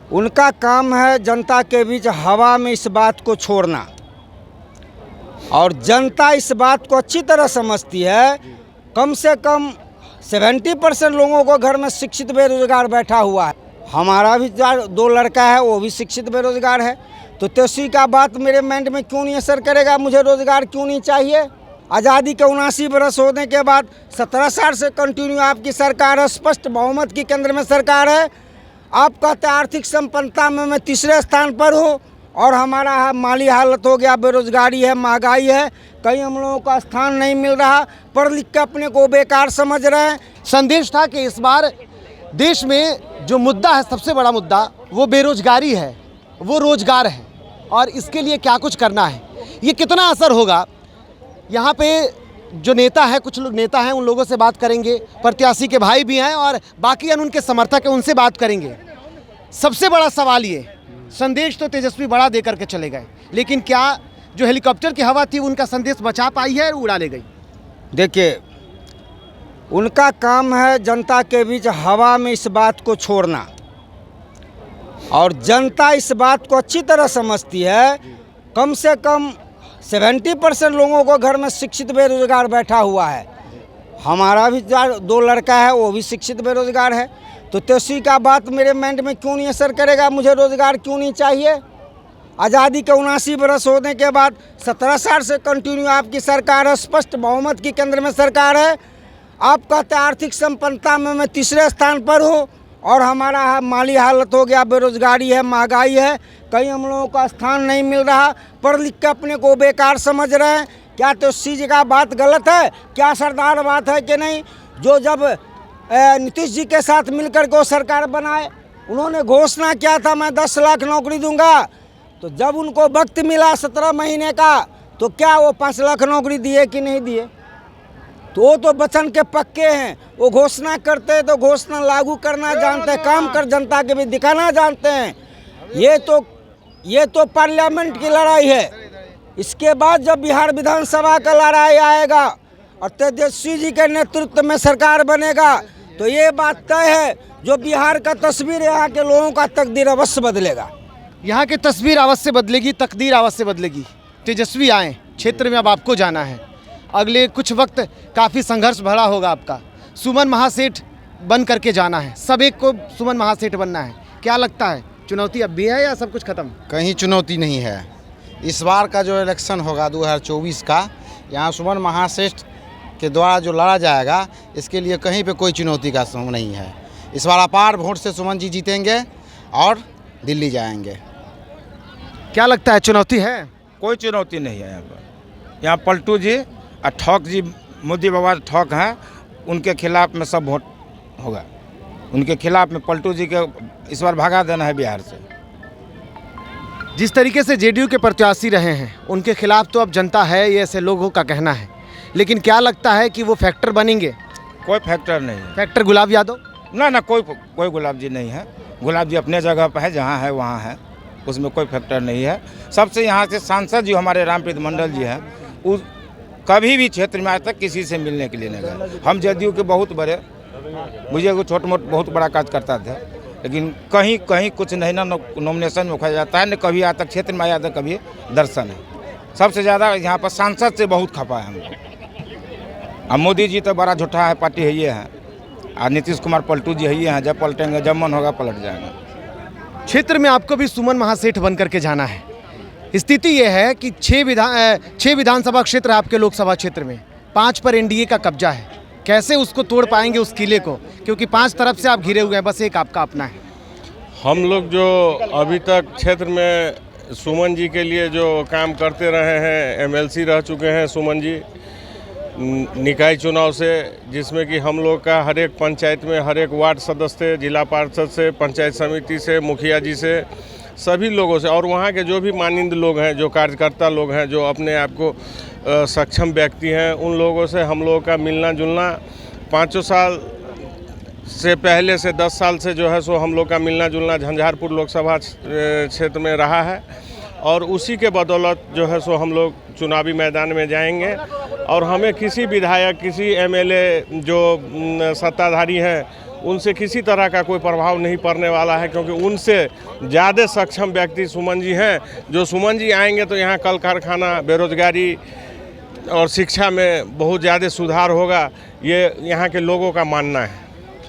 उनका काम है जनता के बीच हवा में इस बात को छोड़ना, और जनता इस बात को अच्छी तरह समझती है। कम से कम 70% लोगों को घर में शिक्षित बेरोजगार बैठा हुआ है। हमारा भी 2 लड़का है, वो भी शिक्षित बेरोजगार है। तो तेजस्वी का बात मेरे माइंड में क्यों नहीं असर करेगा? मुझे रोजगार क्यों नहीं चाहिए? आज़ादी के 79 बरस होने के बाद 17 साल से कंटिन्यू आपकी सरकार है, स्पष्ट बहुमत की केंद्र में सरकार है। आप कहते हैं आर्थिक संपन्नता में मैं तीसरे स्थान पर हूँ, और हमारा माली हालत हो गया, बेरोजगारी है, महंगाई है, कहीं हम लोगों का स्थान नहीं मिल रहा, पढ़ लिख के अपने को बेकार समझ रहे हैं। संदेश था कि इस बार देश में जो मुद्दा है, सबसे बड़ा मुद्दा, वो बेरोजगारी है, वो रोजगार है, और इसके लिए क्या कुछ करना है। ये कितना असर होगा, यहाँ पे जो नेता है, कुछ लोग नेता हैं, उन लोगों से बात करेंगे, प्रत्याशी के भाई भी हैं और बाकी उनके समर्थक हैं, उनसे बात करेंगे। सबसे बड़ा सवाल ये, संदेश तो तेजस्वी बड़ा दे करके चले गए, लेकिन क्या जो हेलीकॉप्टर की हवा थी उनका संदेश बचा पाई है, उड़ा ले गई? देखिए, उनका काम है जनता के बीच हवा में इस बात को छोड़ना, और जनता इस बात को अच्छी तरह समझती है। कम से कम 70% लोगों को घर में शिक्षित बेरोजगार बैठा हुआ है। हमारा भी 2 लड़का है, वो भी शिक्षित बेरोजगार है। तो तेजस्वी का बात मेरे माइंड में क्यों नहीं असर करेगा? मुझे रोजगार क्यों नहीं चाहिए? आज़ादी के 79 बरस होने के बाद 17 साल से कंटिन्यू आपकी सरकार है, स्पष्ट बहुमत की केंद्र में सरकार है। आप कहते हैं आर्थिक संपन्नता में मैं तीसरे स्थान पर हूँ, और हमारा माली हालत हो गया, बेरोजगारी है, महंगाई है, कहीं हम लोगों का स्थान नहीं मिल रहा, पढ़ लिख के अपने को बेकार समझ रहे हैं। क्या तेजस्वी जी का बात गलत है? क्या सरदार बात है कि नहीं? जो जब नीतीश जी के साथ मिलकर के वो सरकार बनाए, उन्होंने घोषणा किया था मैं 10 लाख नौकरी दूंगा। तो जब उनको वक्त मिला 17 महीने का, तो क्या वो 5 लाख नौकरी दिए कि नहीं दिए? तो वो तो वचन के पक्के हैं। वो घोषणा करते हैं तो घोषणा लागू करना जानते हैं, काम कर जनता के भी दिखाना जानते हैं। ये तो पार्लियामेंट की लड़ाई है। इसके बाद जब बिहार विधानसभा का लड़ाई आएगा और तेजस्वी जी के नेतृत्व में सरकार बनेगा, तो ये बात तय है, जो बिहार का तस्वीर, यहाँ के लोगों का तकदीर अवश्य बदलेगा। यहाँ की तस्वीर अवश्य बदलेगी, तकदीर अवश्य बदलेगी। तेजस्वी आए क्षेत्र में, अब आपको जाना है। अगले कुछ वक्त काफ़ी संघर्ष भरा होगा आपका। सुमन महासेठ बन करके जाना है, सब एक को सुमन महासेठ बनना है। क्या लगता है, चुनौती अब भी है या सब कुछ खत्म? कहीं चुनौती नहीं है। इस बार का जो इलेक्शन होगा 2024 का, यहाँ सुमन महासेठ के द्वारा जो लड़ा जाएगा, इसके लिए कहीं पे कोई चुनौती का समय नहीं है। इस बार अपार वोट से सुमन जी जीतेंगे और दिल्ली जाएंगे। क्या लगता है, चुनौती है? कोई चुनौती नहीं है यहाँ पर। यहाँ पलटू जी और ठौक जी, मोदी बाबा ठौक हैं, उनके खिलाफ में सब वोट होगा। उनके खिलाफ में पलटू जी के इस बार भगा देना है बिहार से। जिस तरीके से जेडीयू के प्रत्याशी रहे हैं, उनके खिलाफ तो अब जनता है, ये ऐसे लोगों का कहना है, लेकिन क्या लगता है कि वो फैक्टर बनेंगे? कोई फैक्टर नहीं है। फैक्टर गुलाब यादव? ना, कोई गुलाब जी नहीं है। गुलाब जी अपने जगह पर है, जहाँ है वहाँ है, उसमें कोई फैक्टर नहीं है। सबसे यहाँ से सांसद जो हमारे रामप्रीत मंडल जी हैं, उस कभी भी क्षेत्र में आज तक किसी से मिलने के लिए नहीं गए। हम जदयू के बहुत बड़े, मुझे वो छोट मोट बहुत बड़ा काज करता था, लेकिन कहीं कहीं कुछ नहीं, ना नॉमिनेशन में खोया जाता है, न कभी आज तक क्षेत्र में आया था, कभी दर्शन है। सबसे ज़्यादा यहाँ पर सांसद से बहुत खपा है हमको। अब मोदी जी तो बड़ा झूठा है, पार्टी है ये है, और नीतीश कुमार पलटू जी है ये हैं, जब पलटेंगे, जब मन होगा पलट जाएंगे। क्षेत्र में आपको भी सुमन महासेठ बन करके जाना है। स्थिति यह है कि 6 विधानसभा क्षेत्र आपके लोकसभा क्षेत्र में, 5 पर एनडीए का कब्जा है। कैसे उसको तोड़ पाएंगे उस किले को, क्योंकि 5 तरफ से आप घिरे हुए हैं, बस एक आपका अपना है। हम लोग जो अभी तक क्षेत्र में सुमन जी के लिए जो काम करते रहे हैं, एमएलसी रह चुके हैं सुमन जी निकाय चुनाव से, जिसमें कि हम लोग का हर एक पंचायत में, हर एक वार्ड सदस्य से, जिला पार्षद से, पंचायत समिति से, मुखिया जी से, सभी लोगों से, और वहाँ के जो भी मानिंद लोग हैं, जो कार्यकर्ता लोग हैं, जो अपने आप को सक्षम व्यक्ति हैं, उन लोगों से हम लोगों का मिलना जुलना 5 साल से पहले से 10 साल से जो है सो हम लोग का मिलना जुलना झंझारपुर लोकसभा क्षेत्र में रहा है, और उसी के बदौलत जो है सो हम लोग चुनावी मैदान में जाएंगे। और हमें किसी विधायक, किसी एमएलए जो सत्ताधारी हैं, उनसे किसी तरह का कोई प्रभाव नहीं पड़ने वाला है, क्योंकि उनसे ज़्यादा सक्षम व्यक्ति सुमन जी हैं। जो सुमन जी आएंगे तो यहाँ कल कारखाना, बेरोजगारी और शिक्षा में बहुत ज़्यादा सुधार होगा, ये यहाँ के लोगों का मानना है।